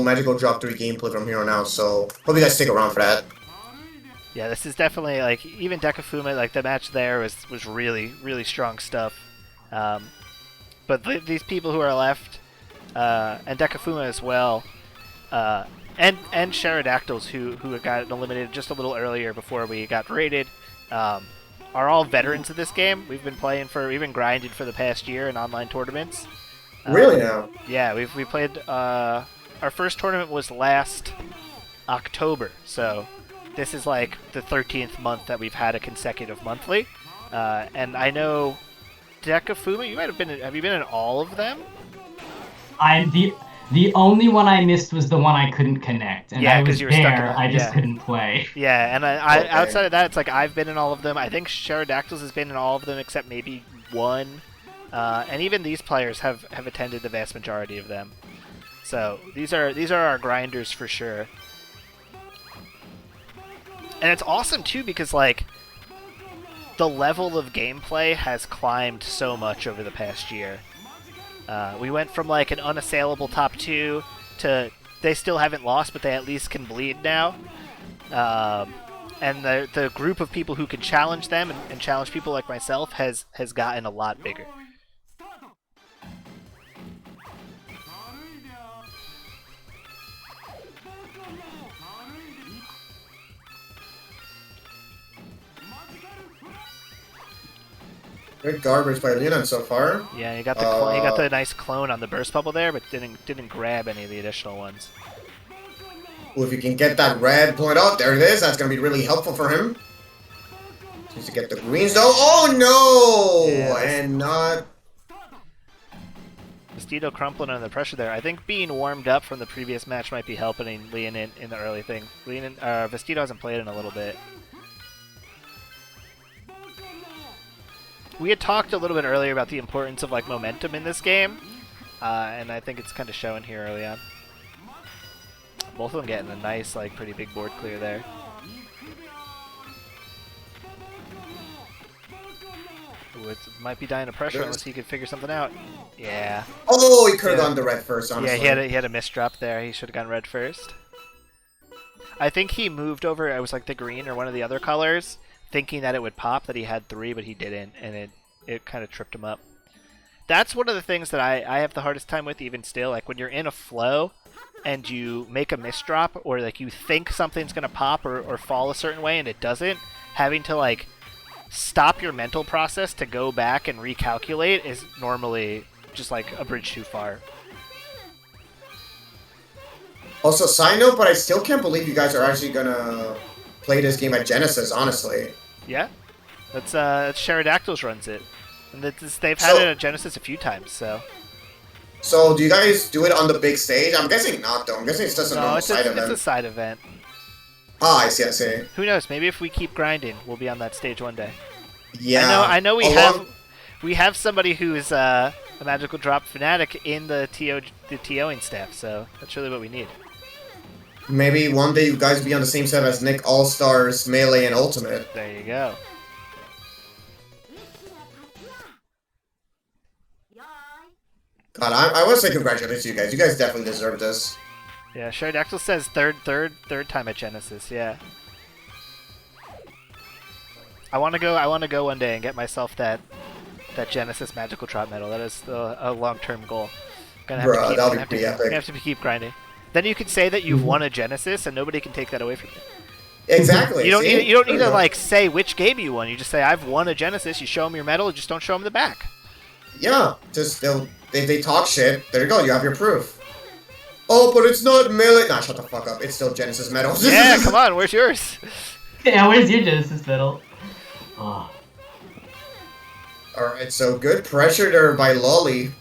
Magical Drop 3 gameplay from here on out, so hope you guys stick around for that. Yeah, this is definitely, like, even Dekafuma, like, the match there was really, really strong stuff. But these people who are left, and Dekafuma as well, and Pterodactyls, who got eliminated just a little earlier before we got raided, are all veterans of this game. We've been grinding for the past year in online tournaments. Really now? Yeah, we played. Our first tournament was last October, so this is like the 13th month that we've had a consecutive monthly. And I know Dekafuma, you might have been. Have you been in all of them? I'm the only one I missed was the one I couldn't connect, and Yeah, I was you were stuck in there. that, I just yeah. couldn't play. Yeah, and I Okay. outside of that, it's like I've been in all of them. I think Pterodactyls has been in all of them except maybe one. And even these players have attended the vast majority of them. So these are our grinders for sure. And it's awesome too because like the level of gameplay has climbed so much over the past year. We went from like an unassailable top 2 to they still haven't lost, but they at least can bleed now. And the group of people who can challenge them and challenge people like myself has gotten a lot bigger. Great garbage by Leonant so far. Yeah, you got the nice clone on the burst bubble there, but didn't grab any of the additional ones. Well, if you can get that red point out, there it is. That's going to be really helpful for him. Needs to get the greens though. Oh no! Yeah, and not. Vestido crumpling under the pressure there. I think being warmed up from the previous match might be helping Leonant in the early thing. Vestido hasn't played in a little bit. We had talked a little bit earlier about the importance of like momentum in this game, and I think it's kind of showing here early on. Both of them getting a nice, like, pretty big board clear there. Ooh, it might be dying of pressure unless he could figure something out. Yeah. Oh, he could have gone the red first, honestly. Yeah, he had a misdrop there. He should have gone red first. I think he moved over, it was like the green or one of the other colors, thinking that it would pop, that he had 3, but he didn't, and it kind of tripped him up. That's one of the things that I have the hardest time with even still. Like, when you're in a flow and you make a misdrop, or like you think something's going to pop or fall a certain way and it doesn't, having to like stop your mental process to go back and recalculate is normally just like a bridge too far. Also, side note, but I still can't believe you guys are actually gonna play this game at Genesis, honestly. Yeah, that's Pterodactyls runs it, and they've had it at Genesis a few times. So do you guys do it on the big stage? I'm guessing not, though. I'm guessing it's just a normal side event. It's a side event. Ah, I see. Who knows? Maybe if we keep grinding, we'll be on that stage one day. Yeah. I know we have somebody who is a magical drop fanatic in the TOing staff, so that's really what we need. Maybe one day you guys be on the same set as Nick All-Stars, Melee, and Ultimate. There you go. God, I want to say congratulations to you guys. You guys definitely deserve this. Yeah, Pterodactyl says third time at Genesis. Yeah. I want to go one day and get myself that Genesis magical drop medal. That is a long-term goal. That'll be pretty epic. Gonna have to keep grinding. Then you can say that you've won a Genesis, and nobody can take that away from you. Exactly. You don't need to like say which game you won. You just say I've won a Genesis. You show them your medal. Just don't show them the back. Yeah, just they talk shit. There you go. You have your proof. Oh, but it's not Melee. Nah, shut the fuck up. It's still Genesis medal. Yeah, come on. Where's yours? Yeah, where's your Genesis medal? Oh. Alright, so good pressure there by Loli.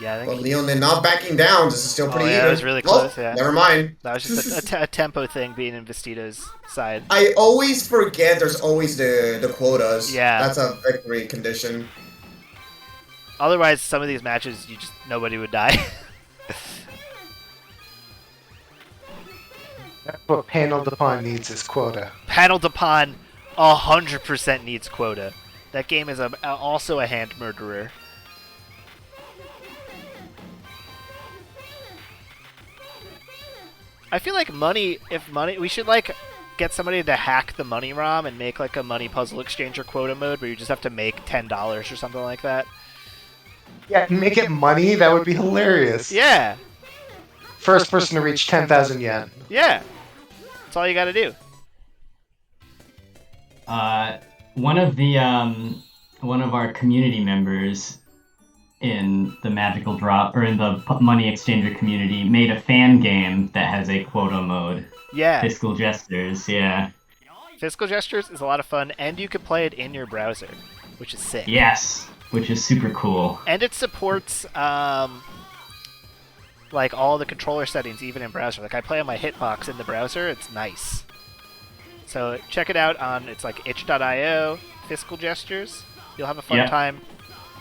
Yeah, I think But Leonant not backing down. This is still pretty even. That was really close, yeah. Never mind. That was just a tempo thing being in Vestido's side. I always forget there's always the quotas. Yeah. That's a victory condition. Otherwise, some of these matches, nobody would die. That's what Panel Upon needs is quota. Paneled upon 100% needs quota. That game is also a hand murderer. I feel like money. If money, we should like get somebody to hack the money ROM and make like a money puzzle exchanger quota mode where you just have to make $10 or something like that. Yeah, make it money. That would be hilarious. Yeah. First person to reach 10,000 yen. Yeah. That's all you got to do. One of our community members in the Magical Drop, or in the Money Exchanger community, made a fan game that has a quota mode. Yeah. Fiscal Gestures, yeah. Fiscal Gestures is a lot of fun, and you can play it in your browser, which is sick. Yes, which is super cool. And it supports, like, all the controller settings, even in browser. Like, I play on my Hitbox in the browser. It's nice. So check it out on, it's like itch.io, Fiscal Gestures. You'll have a fun time.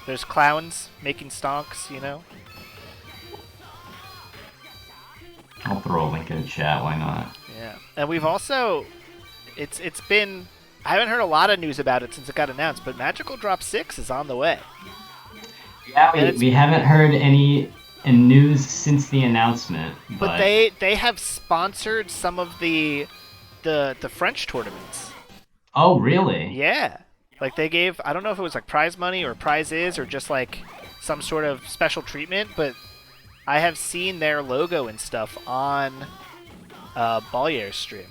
There's clowns making stonks, you know? I'll throw a link in the chat, why not? Yeah. And we've also, it's been, I haven't heard a lot of news about it since it got announced, but Magical Drop 6 is on the way. Yeah, we haven't heard any news since the announcement. But they have sponsored some of the French tournaments. Oh, really? Yeah. Like, they gave, I don't know if it was, like, prize money or prizes or just, like, some sort of special treatment, but I have seen their logo and stuff on Ballier's stream.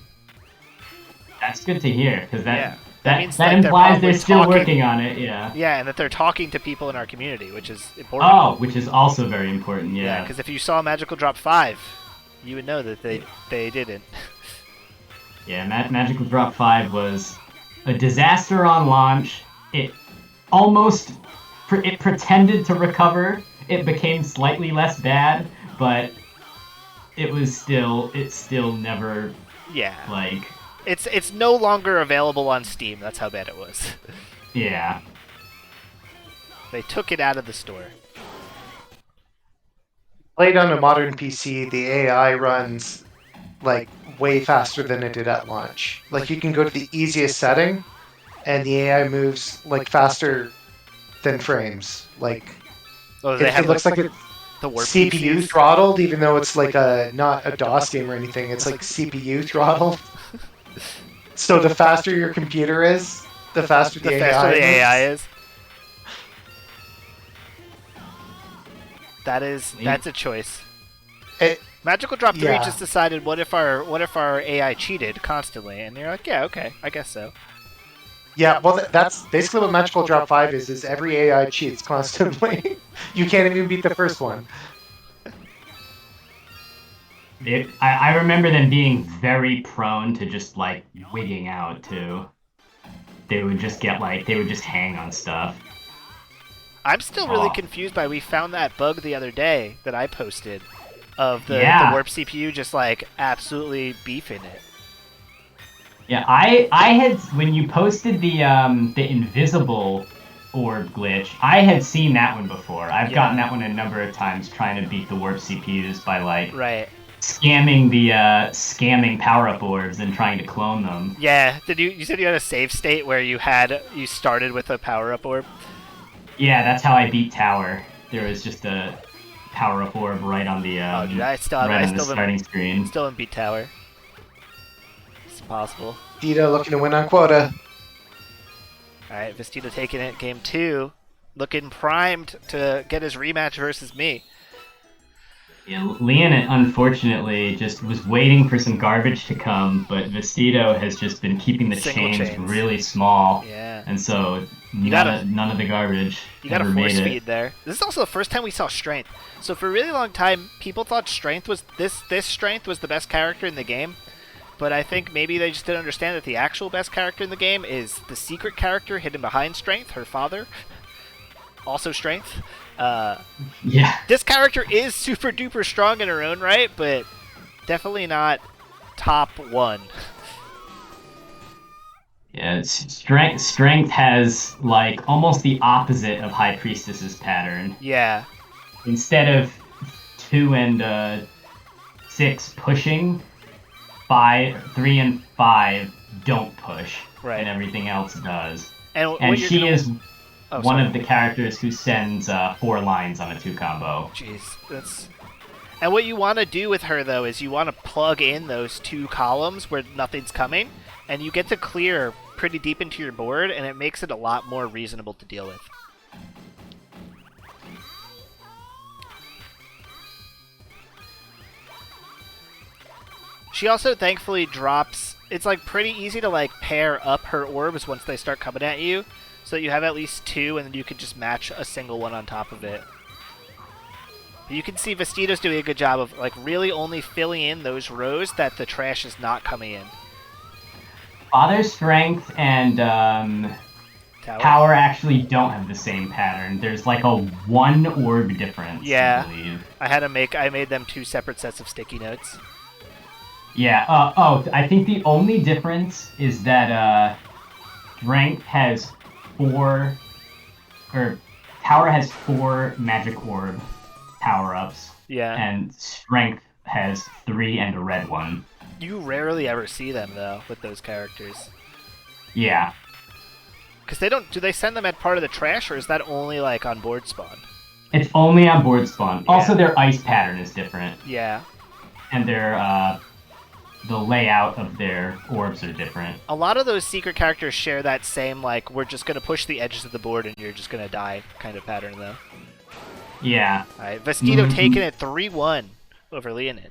That's good to hear, because that means like implies they're still talking, working on it, yeah. Yeah, and that they're talking to people in our community, which is important. Oh, which is also very important, yeah. Yeah, because if you saw Magical Drop 5, you would know that they didn't. Yeah, Magical Drop 5 was a disaster on launch. It almost... It pretended to recover. It became slightly less bad, but it still never... Yeah. Like... It's no longer available on Steam. That's how bad it was. Yeah. They took it out of the store. Played on a modern PC, the AI runs like way faster than it did at launch. Like you can go to the easiest setting, and the AI moves like faster than frames. Like it looks like it's the warp CPU PCs. throttled, even though it's like not a DOS game or anything. It's like CPU throttled. So the faster your computer is, the faster the AI is. That's a choice. Magical Drop 3 just decided, what if our AI cheated constantly? And you're like, yeah, okay, I guess so. Yeah, well, that's basically what Magical Drop 5 is every AI cheats constantly. You can't even beat the first one. I remember them being very prone to just, like, wigging out, too. They would just hang on stuff. I'm still really confused by, we found that bug the other day that I posted of the warp CPU just, like, absolutely beefing it. Yeah, I had, when you posted the invisible orb glitch, I had seen that one before. I've gotten that one a number of times trying to beat the warp CPUs by, like... Right. Scamming power-up orbs and trying to clone them. Yeah, you said you had a save state where you started with a power-up orb? Yeah, that's how I beat Tower. There was just a power-up orb right on the the starting screen. Still in beat Tower. It's impossible. Vestido looking to win on quota. Alright, Vestido taking it, game 2. Looking primed to get his rematch versus me. Yeah, Leonant, unfortunately, just was waiting for some garbage to come, but Vestido has just been keeping the chains really small. Yeah. And so none of the garbage You got a ever force made feed it. there. This is also the first time we saw Strength. So for a really long time, people thought Strength was this Strength was the best character in the game. But I think maybe they just didn't understand that the actual best character in the game is the secret character hidden behind Strength, her father. Also Strength. Yeah. This character is super duper strong in her own right, but definitely not top 1. Yeah, strength has like almost the opposite of High Priestess's pattern. Yeah. Instead of 2 and 6 pushing, 3 and 5 don't push, right, and everything else does. And she is one of the characters who sends 4 lines on a 2 combo. Jeez, And what you want to do with her, though, is you want to plug in those 2 columns where nothing's coming, and you get to clear pretty deep into your board, and it makes it a lot more reasonable to deal with. She also thankfully drops... It's like pretty easy to like pair up her orbs once they start coming at you, so that you have at least 2, and then you can just match a single one on top of it. But you can see Vestido's doing a good job of like really only filling in those rows that the trash is not coming in. Father's Strength and Power actually don't have the same pattern. There's like a 1 orb difference. Yeah, I believe. I made them 2 separate sets of sticky notes. Yeah. I think the only difference is that Strength has 4, or Power has 4 magic orb power-ups. Yeah. And Strength has 3 and a red one. You rarely ever see them though with those characters. Yeah. Because they don't. Do they send them at part of the trash, or is that only like on board spawn? It's only on board spawn. Yeah. Also, their ice pattern is different. Yeah. And their the layout of their orbs are different. A lot of those secret characters share that same, like, we're just going to push the edges of the board and you're just going to die kind of pattern, though. Yeah. Alright, Vestido taking it 3-1 over Leonant.